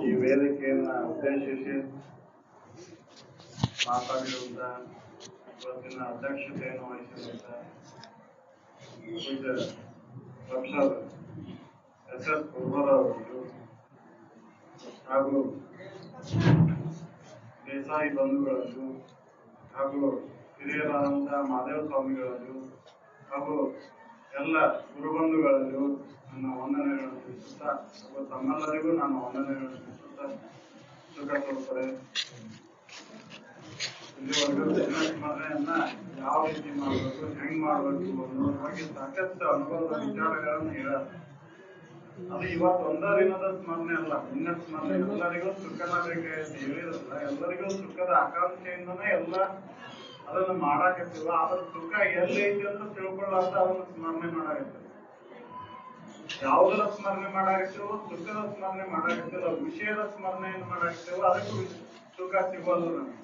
ಈ ವೇದಿಕೆಯನ್ನ ಉದ್ದೇಶಿಸಿ ಮಾತಾಡಿರುವಂತ ಇವತ್ತಿನ ಅಧ್ಯಕ್ಷತೆಯನ್ನು ವಹಿಸಿರುವಂತ ಪ್ರೊಫೆಸರ್ ಎಸ್ ಕುರ್ಬರ್ ಅವರು ಹಾಗೂ ದೇಸಾಯಿ ಬಂಧುಗಳದ್ದು ಹಾಗೂ ಹಿರಿಯರಾದಂತಹ ಮಾದೇವ ಸ್ವಾಮಿಗಳದ್ದು ಹಾಗೂ ಎಲ್ಲ ಗುರುಬಂಧುಗಳಲ್ಲೂ ನನ್ನ ವಂದನೆಗಳನ್ನು ತಿಳಿಸುತ್ತಾ ಹಾಗೂ ತಮ್ಮೆಲ್ಲರಿಗೂ ನನ್ನ ವಂದನೆಗಳನ್ನು ತಿಳಿಸುತ್ತಾ ಸುಖ ತೋರುತ್ತಾರೆ. ಇಲ್ಲಿವರೆಗೂ ಸ್ಮರಣೆಯನ್ನ ಯಾವ ರೀತಿ ಮಾಡಬೇಕು, ಹೆಂಗ್ ಮಾಡಬೇಕು ಅನ್ನೋದ್ರ ಬಗ್ಗೆ ಸಾಕಷ್ಟು ಅನುಭವದ ವಿಚಾರಗಳನ್ನು ಹೇಳ. ಅದು ಇವತ್ತು ಒಂದೇ ದಿನದ ಸ್ಮರಣೆ ಅಲ್ಲ, ಮುಂದಿನ ಸ್ಮರಣೆ ಎಲ್ಲರಿಗೂ ಸುಖದ ಬೇಕಾಗಿ ಹೇಳಿರಲ್ಲ, ಎಲ್ಲರಿಗೂ ಸುಖದ ಆಕಾಂಕ್ಷೆಯಿಂದನೇ ಎಲ್ಲ ಅದನ್ನು ಮಾಡಾಕತ್ತೀವ. ಅದ್ರ ಸುಖ ಎಲ್ಲೈತಿ ಅಂತ ತಿಳ್ಕೊಳ್ಳಾರ್ದ ಅದನ್ನ ಸ್ಮರಣೆ ಮಾಡಾಕತ್ತೀವಿ. ಯಾವುದರ ಸ್ಮರಣೆ ಮಾಡಾಕತ್ತೀವೋ ಸುಖದ ಸ್ಮರಣೆ ಮಾಡಾಕತ್ತಿಲ್ಲ, ವಿಷಯದ ಸ್ಮರಣೆಯನ್ನು ಮಾಡಾಕತ್ತೀವೋ ಅದಕ್ಕೂ ಸುಖ ಸಿಗೋಲ್ಲ. ನಮ್ಗೆ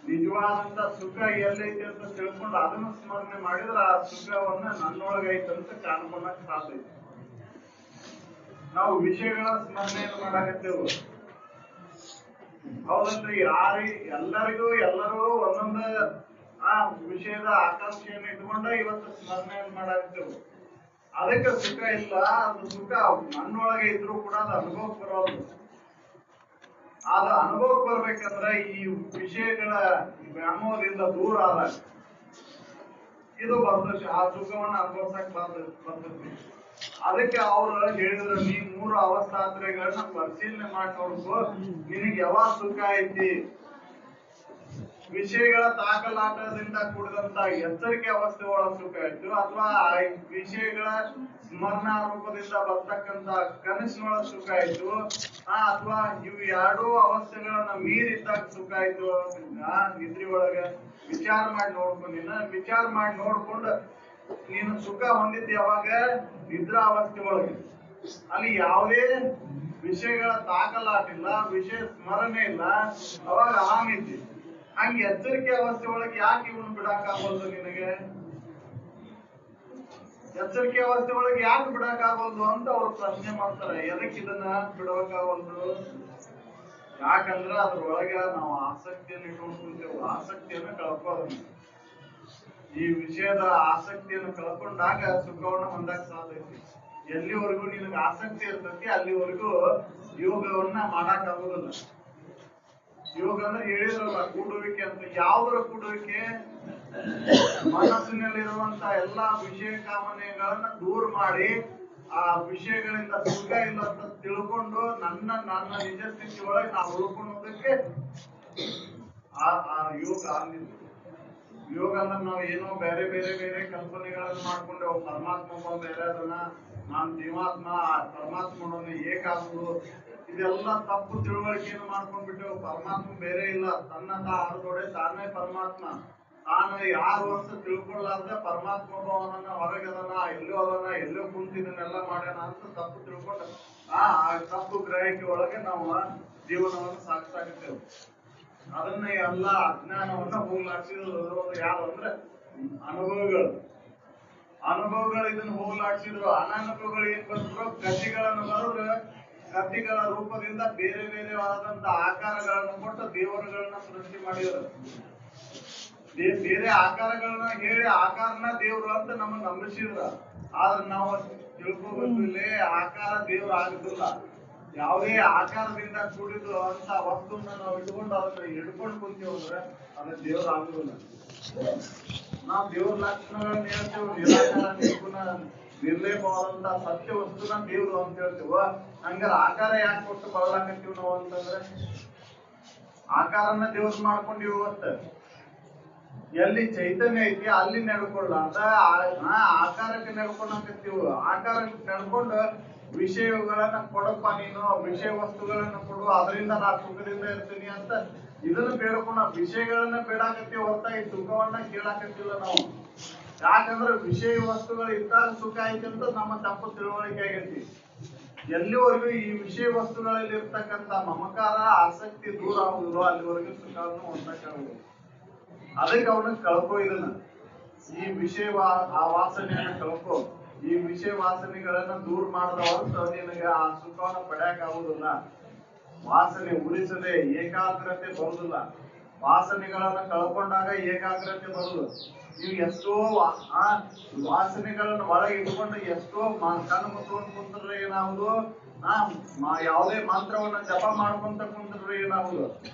ನಿಜವಾದಂತ ಸುಖ ಎಲ್ಲೈತಿ ಅಂತ ತಿಳ್ಕೊಂಡು ಅದನ್ನ ಸ್ಮರಣೆ ಮಾಡಿದ್ರೆ ಆ ಸುಖವನ್ನ ನನ್ನೊಳಗೈತಂತ ಕಾಣ್ಕೊಳಕ್ ಸಾಧ್ಯ ಐತಿ. ನಾವು ವಿಷಯಗಳ ಸ್ಮರಣೆಯನ್ನು ಮಾಡಾಕತ್ತೇವು, ಹೌದಲ್ರಿ? ಎಲ್ಲರಿಗೂ ಎಲ್ಲರೂ ಒಂದೊಂದು ಆ ವಿಷಯದ ಆಕಾಂಕ್ಷೆಯನ್ನು ಇಟ್ಕೊಂಡ ಇವತ್ತು ಸ್ಮರಣೆಯನ್ನು ಮಾಡಾಕತ್ತೇವು. ಅದಕ್ಕೆ ಸುಖ ಇಲ್ಲ. ಅದು ಸುಖ ನನ್ನೊಳಗೆ ಇದ್ರೂ ಕೂಡ ಅದು ಅನುಭವಕ್ಕೆ ಬರೋದು. ಅದು ಅನುಭವಕ್ಕೆ ಬರ್ಬೇಕಂದ್ರೆ ಈ ವಿಷಯಗಳ ವ್ಯಾಮೋಹದಿಂದ ದೂರ ಆದಾಗ ಇದು ಬರ್ತದೆ. ಆ ಸುಖವನ್ನು ಅನುಭವಿಸಕ್ ಬರ್ತದೆ. ಅದಕ್ಕೆ ಅವ್ರು ಹೇಳಿದ್ರು, ನೀ 3 ಅವಸ್ಥಾತ್ರಗಳನ್ನ ಪರಿಶೀಲನೆ ಮಾಡಿ ನೋಡ್ಕೋ, ನಿನಗೆ ಯಾವಾಗ ಸುಖ ಐತಿ. ವಿಷಯಗಳ ತಾಕಲಾಟದಿಂದ ಕೂಡಿದಂತ ಎಚ್ಚರಿಕೆ ಅವಸ್ಥೆ ಒಳಗೆ ಸುಖ ಆಯ್ತು, ಅಥವಾ ವಿಷಯಗಳ ಸ್ಮರಣಾ ರೂಪದಿಂದ ಬರ್ತಕ್ಕಂತ ಕನಸಿನೊಳಗೆ ಸುಖ ಆಯ್ತು, ಅಥವಾ ಇವು 2 ಅವಸ್ಥೆಗಳನ್ನ ಮೀರಿದ್ದಾಗ ಸುಖ ಆಯ್ತು. ನಿದ್ರಿ ಒಳಗ ವಿಚಾರ ಮಾಡಿ ನೋಡ್ಕೊಂಡಿನ ವಿಚಾರ ಮಾಡಿ ನೋಡ್ಕೊಂಡು ನೀನು ಸುಖ ಹೊಂದಿದ್ದ ಯಾವಾಗ ನಿದ್ರಾ ಅವಸ್ಥೆ ಒಳಗೆ. ಅಲ್ಲಿ ಯಾವುದೇ ವಿಷಯಗಳ ತಾಕಲಾಟಿಲ್ಲ, ವಿಷಯ ಸ್ಮರಣೆ ಇಲ್ಲ, ಅವಾಗ ಆರಾಮಿದ್ದಿ. ಹಂಗೆ ಎಚ್ಚರಿಕೆ ಅವಸ್ಥೆ ಒಳಗೆ ಯಾಕೆ ಇವನು ಬಿಡಾಕಾಗಲ್ದು ನಿನಗೆ? ಎಚ್ಚರಿಕೆ ಅವಸ್ಥೆ ಒಳಗೆ ಯಾಕೆ ಬಿಡಾಕಾಗಲ್ದು ಅಂತ ಅವ್ರು ಪ್ರಶ್ನೆ ಮಾಡ್ತಾರೆ. ಎದಕ್ಕೆ ಇದನ್ನ ಬಿಡಬೇಕಾಗಲ್ದು? ಯಾಕಂದ್ರೆ ಅದ್ರೊಳಗ ನಾವು ಆಸಕ್ತಿಯನ್ನು ಇಟ್ಕೊಂಡು ಕುಂತೇವು. ಆಸಕ್ತಿಯನ್ನು ಕಳ್ಕೋದು. ಈ ವಿಷಯದ ಆಸಕ್ತಿಯನ್ನು ಕಳ್ಕೊಂಡಾಗ ಸುಖವನ್ನು ಹೊಂದಕ್ ಸಾಧ್ಯ ಐತಿ. ಎಲ್ಲಿವರೆಗೂ ನಿನಗೆ ಆಸಕ್ತಿ ಇರ್ತೈತಿ ಅಲ್ಲಿವರೆಗೂ ಯೋಗವನ್ನ ಮಾಡಕ್ ಆಗುದಿಲ್ಲ. ಯೋಗ ಅಂದ್ರೆ ಹೇಳಿದ್ರಲ್ಲ, ಕೂಡುವಿಕೆ ಅಂತ. ಯಾವುದರ ಕೂಡುವಿಕೆ? ಮನಸ್ಸಿನಲ್ಲಿರುವಂತ ಎಲ್ಲಾ ವಿಷಯ ಕಾಮನೆಗಳನ್ನ ದೂರ ಮಾಡಿ ಆ ವಿಷಯಗಳಿಂದ ಸುಖ ಇಲ್ಲ ಅಂತ ತಿಳ್ಕೊಂಡು ನನ್ನ ನಿಜ ಸ್ಥಿತಿ ಒಳಗೆ ನಾವು ಉಳ್ಕೊಳ್ಳೋದಕ್ಕೆ ಆ ಯೋಗ ಅಂದಿದ್ದು. ಯೋಗ ಅಂದ್ರೆ ನಾವು ಏನೋ ಬೇರೆ ಬೇರೆ ಬೇರೆ ಕಲ್ಪನೆಗಳನ್ನು ಮಾಡ್ಕೊಂಡು ಪರಮಾತ್ಮ ಬೇರೆ ಅದನ್ನ ನಾನು ಜೀವಾತ್ಮ, ಪರಮಾತ್ಮನೊಂದು ಏಕಾಗುದು, ಇದೆಲ್ಲ ತಪ್ಪು ತಿಳುವಳಿಕೆಯನ್ನು ಮಾಡ್ಕೊಂಡ್ಬಿಟ್ಟೆವು. ಪರಮಾತ್ಮ ಬೇರೆ ಇಲ್ಲ, ತನ್ನ ಆರದೊಡೆ ತಾನೇ ಪರಮಾತ್ಮ. ತಾನು ಯಾರು ಅಂತ ತಿಳ್ಕೊಳ್ಳಾರ್ದೆ ಪರಮಾತ್ಮ ಅವನನ್ನ ಹೊರಗದನ, ಎಲ್ಲೋ ಕುಂತಿದನ್ನೆಲ್ಲ ಮಾಡ್ಯಾನ ಅಂತ ತಪ್ಪು ತಿಳ್ಕೊಂಡ ಆ ತಪ್ಪು ಗ್ರಹಿಕೆ ಒಳಗೆ ನಾವು ಜೀವನವನ್ನು ಸಾಗಿಸಾಗುತ್ತೇವೆ. ಅದನ್ನ ಎಲ್ಲ ಅಜ್ಞಾನವನ್ನ ಹೋಗ್ಲಾಡ್ಸಿದ್ರು ಯಾರು ಅಂದ್ರೆ ಅನುಭವಗಳು ಇದನ್ನ ಹೋಗ್ಲಾಡ್ಸಿದ್ರು. ಅನಾನುಭವಗಳು ಏನ್ ಬಂದ್ರು? ಕಥೆಗಳನ್ನು ಬರೆದ್ರು. ಕಥೆಗಳ ರೂಪದಿಂದ ಬೇರೆ ಬೇರೆ ಆದಂತ ಆಕಾರಗಳನ್ನು ಕೊಟ್ಟು ದೇವರುಗಳನ್ನ ಸೃಷ್ಟಿ ಮಾಡಿದ್ರು. ಬೇರೆ ಆಕಾರಗಳನ್ನ ಹೇಳಿ ಆಕಾರನ ದೇವ್ರು ಅಂತ ನಮ್ಮನ್ನ ನಂಬಿಸಿದ್ರ. ಆದ್ರೆ ನಾವು ತಿಳ್ಕೋಬೇಕು, ಇಲ್ಲೇ ಆಕಾರ ದೇವ್ರು ಆಗುದಿಲ್ಲ. ಯಾವುದೇ ಆಕಾರದಿಂದ ಕೂಡಿದ್ರು ಅಂತ ವಸ್ತುನ ನಾವು ಇಟ್ಕೊಂಡು ಅದನ್ನ ಹಿಡ್ಕೊಂಡು ಕುಂತೀವಿ ಅಂದ್ರೆ ಅದು ದೇವ್ರು ಆಗುದಿಲ್ಲ. ನಾವು ದೇವ್ರ ಲಕ್ಷಣಗಳನ್ನ ಹೇಳ್ತೇವೆ, ನಿರಾಕಾರ, ನಿರ್ಗುಣ, ನಿರ್ಲೇಪವಾದಂತ ಸತ್ಯ ವಸ್ತುನ ದೇವ್ರು ಅಂತ ಹೇಳ್ತೇವ. ಹಂಗಾರೆ ಆಕಾರ ಯಾಕೆ ಕೊಟ್ಟು ಬಳಲಾಕತ್ತೀವಿ ನಾವು ಅಂತಂದ್ರೆ ಆಕಾರನ ದೇವ್ರು ಮಾಡ್ಕೊಂಡಿವಿ. ಇವತ್ತು ಎಲ್ಲಿ ಚೈತನ್ಯ ಐತಿ ಅಲ್ಲಿ ನಡ್ಕೊಳ್ಳ ಅಂತ ಆಕಾರಕ್ಕೆ ನಡ್ಕೊಂಡಾಕತ್ತೀವಿ. ಆಕಾರಕ್ಕೆ ನಡ್ಕೊಂಡು ವಿಷಯಗಳನ್ನ ಕೊಡಪ್ಪ, ನೀನು ವಿಷಯ ವಸ್ತುಗಳನ್ನ ಕೊಡು, ಅದರಿಂದ ನಾ ಸುಖದಿಂದ ಇರ್ತೀನಿ ಅಂತ ಇದನ್ನ ಬೇಡ್ಕೊಂಡ ವಿಷಯಗಳನ್ನ ಬೇಡಾಕತ್ತೀವಿ ಹೊರತಾಗಿ ಸುಖವನ್ನ ಕೇಳಾಕತ್ತಿಲ್ಲ ನಾವು. ಯಾಕಂದ್ರೆ ವಿಷಯ ವಸ್ತುಗಳು ಇದ್ದಾಗ ಸುಖ ಐತಿ ಅಂತ ನಮ್ಮ ತಪ್ಪು ತಿಳುವಳಿಕೆ ಆಗೈತಿ. ಎಲ್ಲಿವರೆಗೂ ಈ ವಿಷಯ ವಸ್ತುಗಳಲ್ಲಿ ಇರ್ತಕ್ಕಂಥ ಮಮಕಾರ ಆಸಕ್ತಿ ದೂರ ಆಗುದಿಲ್ಲ ಅಲ್ಲಿವರೆಗೂ ಸುಖವನ್ನು ಹೊಂದಕ್ಕಾಗುದು. ಅದಕ್ಕೆ ಅವನಿಗೆ ಕಳ್ಕೊ, ಇದನ್ನ ಈ ವಿಷಯ ಆ ವಾಸನೆಯನ್ನ ಕಳ್ಕೊ. ಈ ವಿಷಯ ವಾಸನೆಗಳನ್ನ ದೂರ ಮಾಡದವಂತ ನಿನಗೆ ಆ ಸುಖವನ್ನ ಪಡ್ಯಾಕ ಆಗುದಿಲ್ಲ. ವಾಸನೆ ಉಳಿಸದೆ ಏಕಾಗ್ರತೆ ಬರುದಿಲ್ಲ. ವಾಸನೆಗಳನ್ನ ಕಳ್ಕೊಂಡಾಗ ಏಕಾಗ್ರತೆ ಬರುದು. ನೀವು ಎಷ್ಟೋ ವಾಸನೆಗಳನ್ನ ಒಳಗೆ ಇಟ್ಕೊಂಡು ಎಷ್ಟೋ ಕಣ್ಣು ಮುಚ್ಕೊಂಡು ಕುಂತ್ರೆ ಏನಾಗುದು, ಯಾವುದೇ ಮಂತ್ರವನ್ನ ಜಪ ಮಾಡ್ಕೊಂತ ಕುಂತ್ರೆ ಏನಾಗುದು,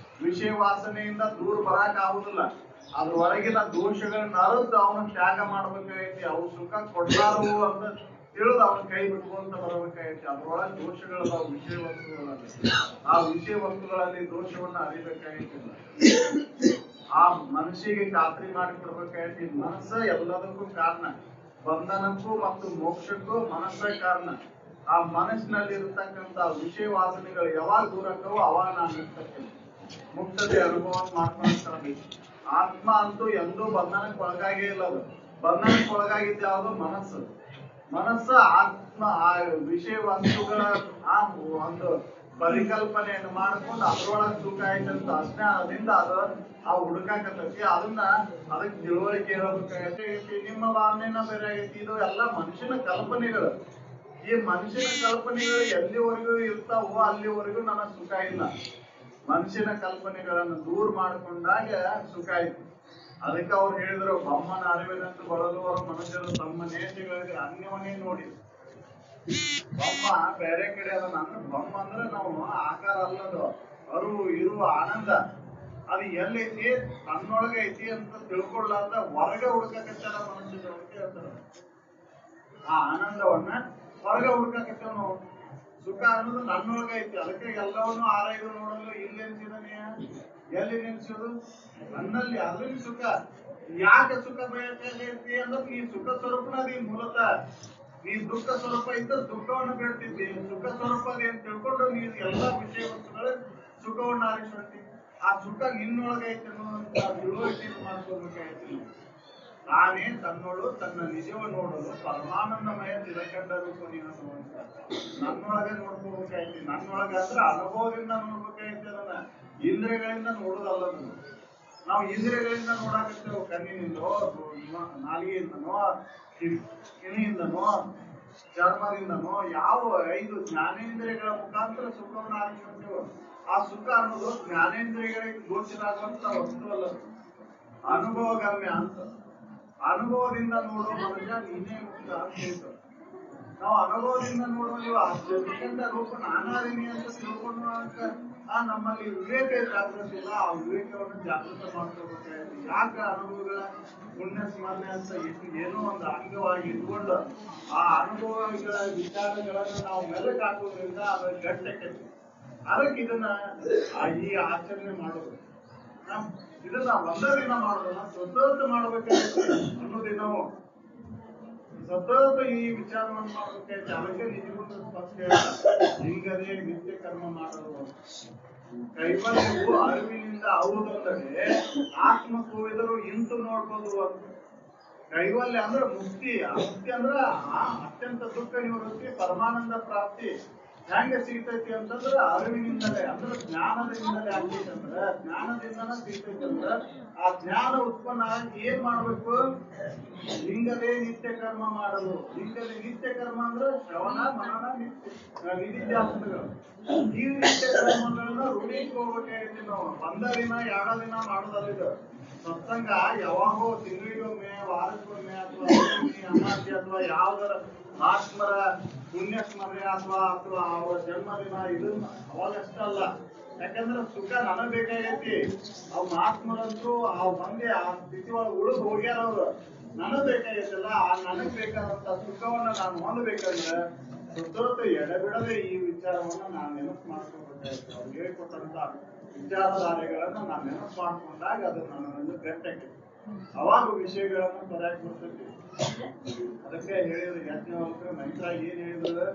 ವಿಷಯ ವಾಸನೆಯಿಂದ ದೂರ ಬರಾಕ್ ಆಗುದಿಲ್ಲ. ಅದ್ರ ಹೊರಗಿನ ದೋಷಗಳನ್ನ ಅರಿದು ಅವನ ತ್ಯಾಗ ಮಾಡ್ಬೇಕಾಗೈತಿ. ಅವು ಸುಖ ಕೊಡ್ಲಾರು ಅಂತ ತಿಳಿದು ಅವನ ಕೈ ಬಿಟ್ಕೊಂತ ಬರಬೇಕಾಗೈತಿ. ಅದ್ರೊಳಗೆ ದೋಷಗಳದಾವ ವಿಷಯ ವಸ್ತುಗಳಲ್ಲಿ. ಆ ವಿಷಯ ವಸ್ತುಗಳಲ್ಲಿ ದೋಷವನ್ನ ಅರಿಬೇಕಾಗೈತಿ. ಆ ಮನಸ್ಸಿಗೆ ಖಾತ್ರಿ ಮಾಡಿಕೊಡ್ಬೇಕಾಗೈತಿ. ಮನಸ್ಸ ಎಲ್ಲದಕ್ಕೂ ಕಾರಣ, ಬಂಧನಕ್ಕೂ ಮತ್ತು ಮೋಕ್ಷಕ್ಕೂ ಮನಸ್ಸ ಕಾರಣ. ಆ ಮನಸ್ಸಿನಲ್ಲಿ ಇರತಕ್ಕಂತ ವಿಷಯ ವಾಸನೆಗಳು ಯಾವಾಗ ದೂರ ಆಗ್ತಾವೋ ಅವಾಗ ನಾನು ಇರ್ತಕ್ಕಂಥ ಮುಕ್ತತೆ ಅನುಭವ ಮಾಡ್ಕೊಂಡು ಆತ್ಮ ಅಂತೂ ಎಂದೂ ಬಂಧನಕ್ಕೆ ಒಳಗಾಗೇ ಇಲ್ಲ. ಅದು ಬಂಧನಕ್ಕೆ ಒಳಗಾಗಿದ್ದ ಯಾವುದು ಮನಸ್ಸು. ಮನಸ್ಸ ಆತ್ಮ ಆ ವಿಷಯ ವಸ್ತುಗಳ ಆ ಒಂದು ಪರಿಕಲ್ಪನೆಯನ್ನು ಮಾಡ್ಕೊಂಡು ಅದ್ರೊಳಗೆ ಸುಖ ಆಯ್ತಂತ ಅಜ್ಞಾನದಿಂದ ಅದು ಆ ಹುಡುಕಾಕತ್ತೈತಿ. ಅದನ್ನ ಅದಕ್ಕೆ ತಿಳುವಳಿಕೆ ಹೇಳಬೇಕಾಗೈತಿ. ನಿಮ್ಮ ಭಾವನೆನ ಬೇರೆ ಆಗೈತಿ. ಇದು ಎಲ್ಲ ಮನುಷ್ಯನ ಕಲ್ಪನೆಗಳು. ಈ ಮನುಷ್ಯನ ಕಲ್ಪನೆಗಳು ಎಲ್ಲಿವರೆಗೂ ಇರ್ತಾವೋ ಅಲ್ಲಿವರೆಗೂ ನನಗೆ ಸುಖ ಇಲ್ಲ. ಮನುಷ್ಯನ ಕಲ್ಪನೆಗಳನ್ನು ದೂರ ಮಾಡಿಕೊಂಡಾಗ ಸುಖ ಆಯ್ತು. ಅದಕ್ಕೆ ಅವ್ರು ಹೇಳಿದ್ರು, ಬೊಮ್ಮನ ಅರಿವಿನಂತೂ ಬಳಲುವರು ಮನುಷ್ಯರು ತಮ್ಮ ನೇತಿಗಳಿಗೆ ಅನ್ಯವನ್ನೇ ನೋಡಿ. ಬೊಮ್ಮ ಬೇರೆ ಕಡೆ ಅದ. ನನ್ನ ಬೊಮ್ಮ ಅಂದ್ರೆ ನಾವು ಆಕಾರ ಅಲ್ಲದು, ಅರಿವು ಇರುವ ಆನಂದ ಅದು ಎಲ್ಲೈತಿ ತನ್ನೊಳಗೆ ಐತಿ ಅಂತ ತಿಳ್ಕೊಳ್ಳಾರ್ದ ಹೊರಗೆ ಹುಡ್ಕಕತ್ತಾರ ಮನುಷ್ಯರು ಅಂತ ಹೇಳ್ತಾರ. ಆ ಆನಂದವನ್ನ ಹೊರಗೆ ಹುಡ್ಕಕತ್ತೇವ್ ನಾವು. ಸುಖ ಅನ್ನೋದು ನನ್ನೊಳಗೆ ಐತಿ. ಅದಕ್ಕೆ ಎಲ್ಲವನ್ನೂ ಆರೈದು ನೋಡಲು ಇಲ್ಲಿ ನೆನ್ಸಿದಾನೆ. ಎಲ್ಲಿ ನೆನ್ಸೋದು? ನನ್ನಲ್ಲಿ. ಅದ್ರಲ್ಲಿ ಸುಖ. ಯಾಕೆ ಸುಖ ಬೇಕಾಗೈತಿ ಅಂದ್ರೆ ನೀ ಸುಖ ಸ್ವರೂಪನದಿ. ಮೂಲತಃ ನೀ ದುಃಖ ಸ್ವರೂಪ ಇದ್ದ ದುಃಖವನ್ನು ಬೇಡ್ತಿದ್ದಿ. ಸುಖ ಸ್ವರೂಪ ಅದೇನ್ ತಿಳ್ಕೊಂಡು ನೀನು ಎಲ್ಲಾ ವಿಷಯ ವಸ್ತುಗಳು ಸುಖವನ್ನು ಆರಿಸ್ತಿ. ಆ ಸುಖ ನಿನ್ನೊಳಗೈತೆ ಅನ್ನುವಂತ ತಿಳುವಳಿಕೆ ಮಾಡ್ಕೋಬೇಕಾಯ್ತು. ತಾನೇ ತನ್ನೋಳು ತನ್ನ ನಿಜವನ್ನು ನೋಡಲು ಪರಮಾನಂದಮಯ ತಿರಕಂಡ ರೂಪ ಅನ್ನುವಂತ ನನ್ನೊಳಗೆ ನೋಡ್ಕೋಬೇಕಾಯ್ತಿ. ನನ್ನೊಳಗೆ ಅಂದ್ರೆ ಅನುಭವದಿಂದ ನೋಡ್ಬೇಕಾಯ್ತಿ. ಅದನ್ನ ಇಂದ್ರಿಯಗಳಿಂದ ನೋಡೋದಲ್ಲದು. ನಾವು ಇಂದ್ರಿಯಗಳಿಂದ ನೋಡಾಕತ್ತೇವೆ. ಕಣ್ಣಿನಿಂದೋ, ನಾಲಿಗೆಯಿಂದನೋ, ಕಿವಿಯಿಂದನೋ, ಚರ್ಮದಿಂದನೋ, ಯಾವ 5 ಜ್ಞಾನೇಂದ್ರಿಯಗಳ ಮುಖಾಂತರ ಸುಖವನ್ನು ಆರಿಸ್ಕೊಳ್ತೇವೆ. ಆ ಸುಖ ಅನ್ನೋದು ಜ್ಞಾನೇಂದ್ರಿಯಗಳಿಗೆ ಗೋಚರ ಆಗುವಂತ ವಸ್ತು ಅಲ್ಲ, ಅನುಭವಗಮ್ಯ ಅಂತ. ಅನುಭವದಿಂದ ನೋಡೋ ಮನುಷ್ಯ ನೀನೇ ಮುಕ್ತ ಅಂತ ಹೇಳ್ತಾರೆ. ನಾವು ಅನುಭವದಿಂದ ನೋಡುವ ಆ ಜಗತ್ತಿನ ರೂಪ ನಾನಾದಿನಿ ಅಂತ ತಿಳ್ಕೊಂಡು ನಮ್ಮಲ್ಲಿ ವಿವೇಕ ಜಾಗೃತಿ ಇಲ್ಲ. ಆ ವಿವೇಕವನ್ನು ಜಾಗೃತ ಮಾಡ್ಕೋಬೇಕಾಯ್ತು. ಯಾಕೆ ಅನುಭವಗಳ ಪುಣ್ಯ ಸ್ಮರಣೆ ಅಂತ ಏನೋ ಒಂದು ಅಂಗವಾಗಿ ಇಟ್ಕೊಂಡು ಆ ಅನುಭವಗಳ ವಿಚಾರಗಳನ್ನು ನಾವು ಮೆಲುಕು ಹಾಕೋದ್ರಿಂದ ಅದ್ರ ಗಟ್ಟಕ್ಕೆ. ಅದಕ್ಕೆ ಇದನ್ನ ಈ ಆಚರಣೆ ಮಾಡೋದು, ಇದನ್ನ ಒಂದೇ ದಿನ ಮಾಡೋದನ್ನ ಸತತ ಮಾಡ್ಬೇಕಾಯ್ತು. ಅನ್ನೋದೇ ನಾವು ಸತತ ಈ ವಿಚಾರವನ್ನು ಮಾಡ್ಬೇಕಾಯ್ತು. ಅದಕ್ಕೆ ನಿಜಗೊಂದು ಸ್ಪಷ್ಟ ಹಿಂಗದೇ ನಿತ್ಯ ಕರ್ಮ ಮಾಡೋದು. ಕೈವಲ್ಯವು ಅರಿವಿನಿಂದ ಹೌದಂದರೆ ಆತ್ಮ ಕೂವಿದರು ಇಂತು ನೋಡ್ಬೋದು ಅಂತ. ಕೈವಲ್ಯ ಅಂದ್ರೆ ಮುಕ್ತಿ. ಮುಕ್ತಿ ಅಂದ್ರ ಅತ್ಯಂತ ದುಃಖ ನಿವೃತ್ತಿ, ಪರಮಾನಂದ ಪ್ರಾಪ್ತಿ ಹೆಂಗ ಸಿಗ್ತೈತಿ ಅಂತಂದ್ರ ಅರಿವಿನಿಂದಲೇ, ಅಂದ್ರೆ ಜ್ಞಾನದಿಂದಲೇ ಆಗ್ತೈತಿ. ಅಂದ್ರ ಜ್ಞಾನದಿಂದನ ಸಿಗ್ತೈತಿ. ಅಂದ್ರ ಆ ಜ್ಞಾನ ಉತ್ಪನ್ನ ಆಗಿ ಏನ್ ಮಾಡ್ಬೇಕು? ಲಿಂಗದೇ ನಿತ್ಯ ಕರ್ಮ ಮಾಡಲು. ಲಿಂಗದೇ ನಿತ್ಯ ಕರ್ಮ ಅಂದ್ರೆ ಶ್ರವಣ, ಮನನ, ನಿಧಿಧ್ಯಾಸನಗಳು. ಈ ನಿತ್ಯ ಕರ್ಮಗಳನ್ನ ರೂಢಿಸ್ಕೋಬೇಕಾಗೈತಿ. ನಾವು ಒಂದರಿನ 2 ದಿನ ಮಾಡೋದಲ್ಲಿದ್ದು ಸತ್ಸಂಗ ಯಾವಾಗೋ ತಿಂಗಳಿಗೊಮ್ಮೆ, ವಾರಕ್ಕೊಮ್ಮೆ, ಅಥವಾ ಅಮಾವಾಸ್ಯೆ ಅಥವಾ ಯಾವ್ದಾರ ಆತ್ಮರ ಪುಣ್ಯ ಸ್ಮರಣೆ ಅಥವಾ ಅವರ ಜನ್ಮದಿನ ಇದನ್ನ ಅವಾಗಷ್ಟಲ್ಲ. ಯಾಕಂದ್ರೆ ಸುಖ ನನಗ್ ಬೇಕಾಗೈತಿ. ಅವ್ ಮಹಾತ್ಮರಂತೂ ಅವ್ ಮಂದಿ ಆ ಸ್ಥಿತಿ ಒಳಗೆ ಉಳಿದು ಹೋಗ್ಯಾರ. ಅವ್ರು ನನಗ್ ಬೇಕಾಗೈತಲ್ಲ, ಆ ನನಗ್ ಬೇಕಾದಂತ ಸುಖವನ್ನ ನಾನು ಹೊಂದಬೇಕಂದ್ರೆ ಸತತ ಎಡೆಬಿಡದೆ ಈ ವಿಚಾರವನ್ನ ನಾನು ನೆನಪು ಮಾಡ್ಕೋಬೇಕಾಯ್ತು. ಅವ್ರು ಹೇಳಿಕೊಟ್ಟಂತ ವಿಚಾರಧಾರೆಗಳನ್ನ ನಾನು ನೆನಪು ಮಾಡ್ಕೊಂಡಾಗ ಅದು ನನ್ನ ಗಟ್ಟಕ್ಕೆ ಅವಾಗ ವಿಷಯಗಳನ್ನ ತೊರೆಯಕ್ ಬರ್ತೈತಿ. ಅದಕ್ಕೆ ಹೇಳಿದ್ರು ಯಾಜ್ಞವಲ್ಕ್ಯ ನಂತರ ಏನ್ ಹೇಳಿದ್ರು?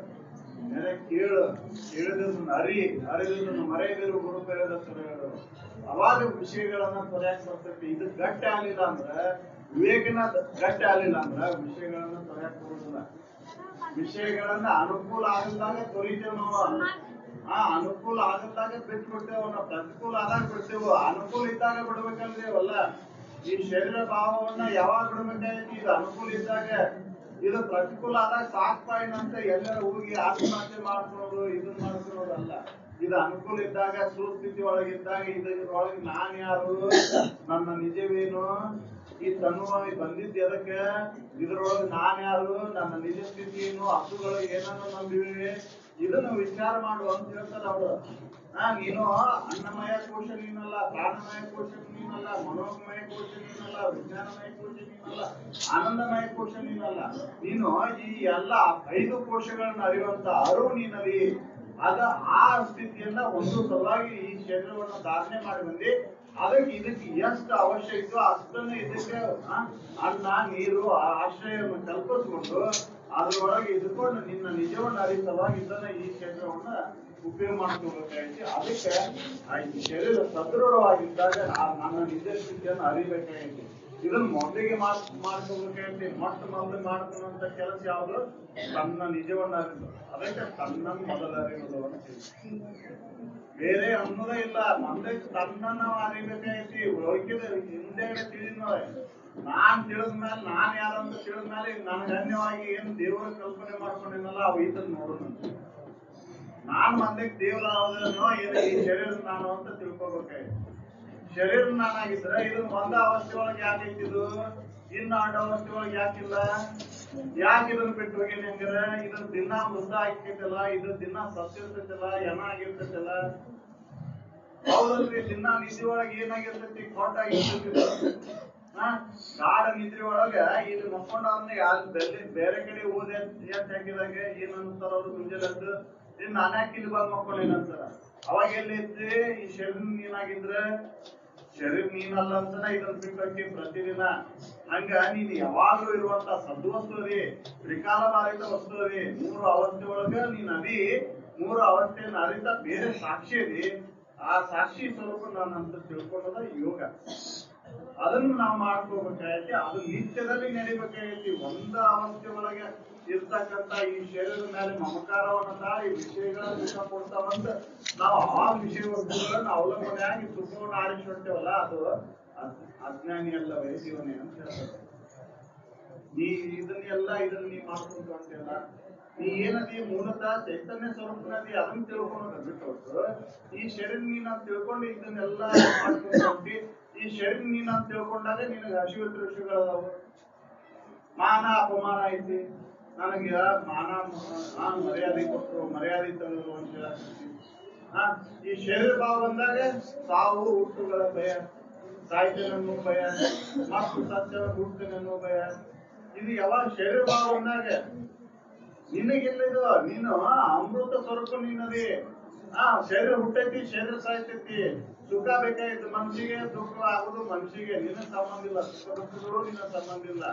ನೆನೆ ಕೇಳು, ಹೇಳಿದನ್ನು ಅರಿದನ್ನು ಮರೆಯದಿರು ಗುರು ಕರೆದ ಸೊರೆಗಳು. ಅವಾಗ ವಿಷಯಗಳನ್ನ ತೊರೆಯಕ್ ಬರ್ತೈತಿ. ಇದು ಗಟ್ಟಿ ಆಗ್ಲಿಲ್ಲ ಅಂದ್ರೆ, ವಿವೇಕನ ಗಟ್ಟಿ ಆಗ್ಲಿಲ್ಲ ಅಂದ್ರೆ ವಿಷಯಗಳನ್ನ ತೊರೆಯಕ್ ಬರುದಿಲ್ಲ. ವಿಷಯಗಳನ್ನ ಅನುಕೂಲ ಆಗಲ್ದಾಗ ತೊರಿತೇವ್ ನಾವು. ಅನುಕೂಲ ಆಗಲ್ದಾಗ ಬಿಟ್ಟು ಬಿಡ್ತೇವ. ನಾವು ಪ್ರತಿಕೂಲ ಆದಾಗ ಬಿಡ್ತೇವ. ಅನುಕೂಲ ಇದ್ದಾಗ ಬಿಡ್ಬೇಕಲ್ದೇವಲ್ಲ. ಈ ಶರೀರ ಭಾವವನ್ನ ಯಾವಾಗ ಬಿಡ್ಬೇಕಾಗೈತಿ? ಇದು ಅನುಕೂಲ ಇದ್ದಾಗ. ಇದು ಪ್ರತಿಕೂಲ ಆದಾಗ ಸಾಕ್ಪಾಯಿನಂತ ಎಲ್ಲರ ಹೋಗಿ ಆತ್ಮಹತ್ಯೆ ಮಾಡ್ಕೊಳ್ಳೋದು ಇದನ್ನ ಮಾಡ್ಕೊಳ್ಳೋದಲ್ಲ. ಇದು ಅನುಕೂಲ ಇದ್ದಾಗ ಸುಸ್ಥಿತಿ ಒಳಗಿದ್ದಾಗ ಇದ್ರೊಳಗೆ ನಾನ್ ಯಾರು, ನನ್ನ ನಿಜವೇನು, ಈ ತನ್ನುವ ಬಂದಿದ್ದ ಎದಕ್ಕೆ, ಇದ್ರೊಳಗೆ ನಾನ್ ಯಾರು, ನನ್ನ ನಿಜ ಸ್ಥಿತಿ ಏನು, ಹಸುಗಳು ಏನನ್ನು ನಂಬಿವೆ, ಇದನ್ನು ವಿಚಾರ ಮಾಡು ಅಂತ ಹೇಳ್ತಾರೆ ಅವರು. ನೀನು ಅನ್ನಮಯ ಕೋಶ ನೀನಲ್ಲ, ಪ್ರಾಣಮಯ ಕೋಶ ನೀನಲ್ಲ, ಮನೋಮಯ ಕೋಶ ನೀನಲ್ಲ, ವಿಜ್ಞಾನಮಯ ಕೋಶ ನೀನಲ್ಲ, ಆನಂದಮಯ ಕೋಶ ನೀನಲ್ಲ. ನೀನು ಈ ಎಲ್ಲ 5 ಕೋಶಗಳನ್ನ ಅರಿಯುವಂತ ಅರಿವು ನೀನಲ್ಲಿ. ಅದ ಆ ಸ್ಥಿತಿಯನ್ನ ಒಂದು ಸಲುವಾಗಿ ಈ ಶರೀರವನ್ನು ಧಾರಣೆ ಮಾಡಿ ಬಂದಿ. ಅದಕ್ಕೆ ಇದಕ್ಕೆ ಎಷ್ಟು ಅವಶ್ಯ ಇತ್ತು ಅಷ್ಟನ್ನು ಇದಕ್ಕೆ ಅನ್ನ ನೀರು ಆಶ್ರಯವನ್ನು ಕಲ್ಪಿಸ್ಕೊಂಡು ಅದ್ರೊಳಗೆ ಇದ್ಕೊಂಡು ನಿನ್ನ ನಿಜವನ್ನು ಅರಿಸಲುವಾಗಿ ಇದನ್ನ ಈ ಶರೀರವನ್ನ ಉಪಯೋಗ ಮಾಡ್ಕೋಬೇಕಾಗಿ. ಅದಕ್ಕೆ ಈ ಶರೀರ ಸದೃಢವಾಗಿದ್ದಾಗ ನನ್ನ ನಿಜ ಸ್ಥಿತಿಯನ್ನು ಅರಿಬೇಕಾಗೈತಿ. ಇದನ್ನ ಮೊದಲಿಗೆ ಮಾಡ್ಕೋಬೇಕಾಗೈತಿ. ಮೊದಲು ಮಾಡ್ಕೊಳ್ಳುವಂತ ಕೆಲಸ ಯಾವುದು? ತನ್ನ ನಿಜವನ್ನ ಅರಿದು. ಅದಕ್ಕೆ ತನ್ನನ್ನು ಮೊದಲು ಅರಿಯುವುದು ಅಂತ ಬೇರೆ ಅನ್ನೋದೇ ಇಲ್ಲ. ಮೊದಲೇ ತನ್ನನ್ನು ನಾವು ಅರಿಬೇಕಾಗೈತಿ. ಒಳಗಿದ ಹಿಂದೆ ತಿಳಿದ ನಾನ್ ತಿಳಿದ್ಮೇಲೆ ನಾನ್ ಯಾರಂತ ತಿಳಿದ್ಮೇಲೆ ನನಗೆ ಅನ್ಯವಾಗಿ ಏನ್ ದೇವರ ಕಲ್ಪನೆ ಮಾಡ್ಕೊಂಡಿನಲ್ಲ ಅವು ಇದನ್ನ ನೋಡೋಣ. ನಾನ್ ಮೊದಲಿಗೆ ದೇವರ ಯಾವುದೋ ಏನು ಈ ಶರೀರ ನಾನು ಅಂತ ತಿಳ್ಕೊಬೇಕಾಯ್ತು. ಶರೀರ ನಾನಾಗಿದ್ರೆ ಇದನ್ನ ಒಂದ ಅವಸ್ಥೆ ಒಳಗೆ ಯಾಕೈತಿದು, ಇನ್ನು 2 ಅವಸ್ಥೆ ಒಳಗೆ ಯಾಕಿಲ್ಲ? ಯಾಕೆ ಇದನ್ನ ಬಿಟ್ಟು ಹೋಗೇನಿ ಹಂಗಾರ? ಇದನ್ನ ದಿನ ಮೃತ ಆಗಿರ್ತೈತಲ್ಲ, ಇದು ದಿನ ಸತ್ಯ ಇರ್ತೈತಲ್ಲ, ಎನ ಆಗಿರ್ತೈತಲ್ಲ. ಹೌದಲ್ರಿ? ದಿನ ನಿಧಿ ಒಳಗೆ ಏನಾಗಿರ್ತೈತಿ? ಕೊಟ್ಟಾಗಿರ್ತೈತಿ. ಗಾಢ ನಿದ್ರೆ ಒಳಗ ಇಲ್ಲಿ ಮಕ್ಕೊಂಡವ್ರನ್ನ ಬೇರೆ ಕಡೆ ಓದಿ ಎಷ್ಟ್ ಹಾಕಿದಾಗ ಏನ್ ಅಂತಾರ ಅವ್ರು ಮುಂಜಾನೆ ನಾನು ಯಾಕೆ ಇಲ್ಲಿ ಬಂದ್ ಮಕ್ಕೊಂಡೇನಂತಾರ. ಅವಾಗ ಎಲ್ಲಿ ಐತಿ? ಈ ಶರೀರ ನೀನಾಗಿದ್ರೆ ಶರೀರ ನೀನಲ್ಲ ಅಂತನ ಇದನ್ನ ಬಿಟ್ಟು ಪ್ರತಿದಿನ. ಹಂಗ ನೀನ್ ಯಾವಾಗ್ಲೂ ಇರುವಂತ ಸದ್ವಸ್ತು ಅದಿ, ತ್ರಿಕಾಲ ಬಾರಿತ ವಸ್ತು ಅದಿ. 3 ಅವಸ್ಥೆ ಒಳಗ ನೀನ್ ಅದಿ. 3 ಅವಸ್ಥೆಯನ್ನ ಅರಿತ ಬೇರೆ ಸಾಕ್ಷಿ ಅದಿ. ಆ ಸಾಕ್ಷಿ ಸ್ವರೂಪ ನಾನಂತ ತಿಳ್ಕೊಳ್ಳೋದ ಯೋಗ. ಅದನ್ನು ನಾವು ಮಾಡ್ಕೋಬೇಕಾಗೈತಿ. ಅದು ನಿತ್ಯದಲ್ಲಿ ನಡಿಬೇಕಾಗೈತಿ. ಒಂದ ಅವಸ್ಥೆ ಒಳಗೆ ಇರ್ತಕ್ಕಂತ ಈ ಶರೀರದ ಮೇಲೆ ಮಮಕಾರವನ್ನ ತಾಳಿ ವಿಷಯಗಳನ್ನ ಸುಖ ಕೊಡ್ತಾವಂತ ನಾವು ಆ ವಿಷಯ ವಸ್ತುಗಳನ್ನ ಅವಲಂಬನೆಯಾಗಿ ಸುಖವನ್ನು ಆರಿಸಿಕೊಳ್ತೇವಲ್ಲ, ಅದು ಅಜ್ಞಾನಿ ಅಲ್ಲವೇ ಜೀವನೇ ಅಂತ ಹೇಳ್ತಾರೆ. ಇದನ್ನ ನೀ ಮಾಡ್ಕೊಂಡು ಹೊಂಟಿಯಲ್ಲ, ನೀ ಏನದಿ ಮೂಲತಃ ಚೈತನ್ಯ ಸ್ವರೂಪನದಿ, ಅದನ್ನ ತಿಳ್ಕೊಂಡು ಬಿಟ್ಟು ಈ ಶರೀರ ನೀನ ತಿಳ್ಕೊಂಡು ಇದನ್ನೆಲ್ಲ ಮಾಡ್ಕೊಂಡು ಹೊಂಟಿ. ಈ ಶರೀರ ನೀನ ತಿಳ್ಕೊಂಡಾಗ ನಿನಗೆ ಹಸಿವು ದೃಶ್ಯಗಳದಾವು, ಮಾನ ಅಪಮಾನ ಐತಿ. ನನಗೆ ಮಾನ ಮರ್ಯಾದೆ ಕೊಟ್ಟರು, ಮರ್ಯಾದೆ ತೆಗೆದ್ರು ಅಂತ ಈ ಶರೀರ ಭಾವ ಬಂದಾಗ ಸಾವು ಹುಟ್ಟುಗಳ ಭಯ, ಸಾಯ್ತೇನೆನ್ನೋ ಭಯ, ಮತ್ತು ಸತ್ಯ ಹುಟ್ಟುತ್ತೇನೆನ್ನೋ ಭಯ. ಇದು ಯಾವಾಗ ಶರೀರ ಭಾವ ಬಂದಾಗ ನಿನಗೆಲ್ಲಿದು? ನೀನು ಅಮೃತ ಸ್ವರೂಪ ನೀನದಿ. ಶರೀರ ಹುಟ್ಟೈತಿ, ಶರೀರ ಸಾಯ್ತೈತಿ. ಸುಖ ಬೇಕಾಯ್ತು ಮನ್ಸಿಗೆ, ದುಃಖ ಆಗುದು ಮನ್ಸಿಗೆ. ನಿನ್ನ ಸಂಬಂಧ ಇಲ್ಲ. ಸುಖ ದುಃಖಗಳು ನಿನ್ನ ಸಂಬಂಧ ಇಲ್ಲ.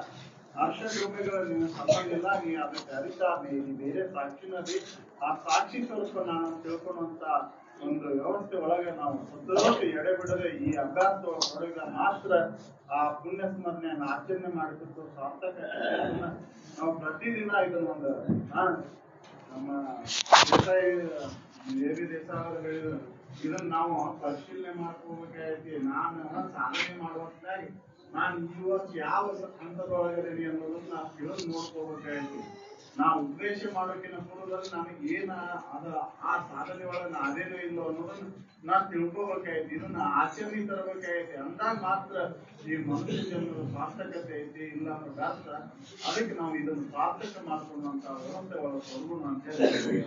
ಹರ್ಷ ದುಃಖಗಳ ನಿನ್ನ ಸಂಬಂಧ ಇಲ್ಲ. ನೀ ಅದಕ್ಕೆ ಅರಿತಾನೆ ನೀ ಬೇರೆ ಸಾಕ್ಷಿನದಿ. ಆ ಸಾಕ್ಷಿ ಸ್ವರೂಪ ನಾನು ತಿಳ್ಕೊಳ್ಳುವಂತ ಒಂದು ವ್ಯವಸ್ಥೆ ಒಳಗೆ ನಾವು ಸದೃಢ ಎಡೆ ಬಿಡದೆ ಈ ಅಭ್ಯಾಸ ಒಳಗೆ ಮಾತ್ರ ಆ ಪುಣ್ಯ ಸ್ಮರಣೆಯನ್ನು ಆಚರಣೆ ಮಾಡಿಬಿಟ್ಟು ಸಾರ್ಥಕ ನಾವು ಪ್ರತಿದಿನ ಇದನ್ನೊಂದು ನಮ್ಮ ದೇಸಾಯಿ ಅವರು ಹೇಳಿದ್ರು, ಇದನ್ನ ನಾವು ಪರಿಶೀಲನೆ ಮಾಡ್ಕೋಬೇಕಾಗೈತಿ. ನಾನು ಸಾಧನೆ ಮಾಡುವಂತಾಗಿ ನಾನು ಈ ವರ್ಷ ಯಾವ ಹಂತದೊಳಗದೀನಿ ಅನ್ನೋದನ್ನ ನಾವು ತಿಳಿದು ನೋಡ್ಕೋಬೇಕಾಗೈತಿ. ನಾವು ಉದ್ದೇಶ ಮಾಡೋಕಿನ ಪೂರ್ವದಲ್ಲಿ ನನಗೆ ಏನ ಆ ಸಾಧನೆ ಒಳಗೆ ಅದೇನೋ ಇಲ್ಲೋ ಅನ್ನೋದನ್ನ ನಾನ್ ತಿಳ್ಕೋಬೇಕಾಗೈತಿ. ಇದನ್ನ ಆಚರಣೆ ತರಬೇಕಾಗೈತಿ. ಅಂದಾಗ ಮಾತ್ರ ಈ ಮನುಷ್ಯ ಜನ್ಮದ ಸಾರ್ಥಕತೆ ಐತಿ. ಇಲ್ಲ ಅನ್ನೋ ಶಾಸ್ತ್ರ. ಅದಕ್ಕೆ ನಾವು ಇದನ್ನು ಸಾರ್ಥಕ ಮಾಡ್ಕೊಳ್ಳುವಂತ ವ್ಯವಸ್ಥೆ ಒಳಗೆ ಕೊಡೋಣ ಅಂತ ಹೇಳಿ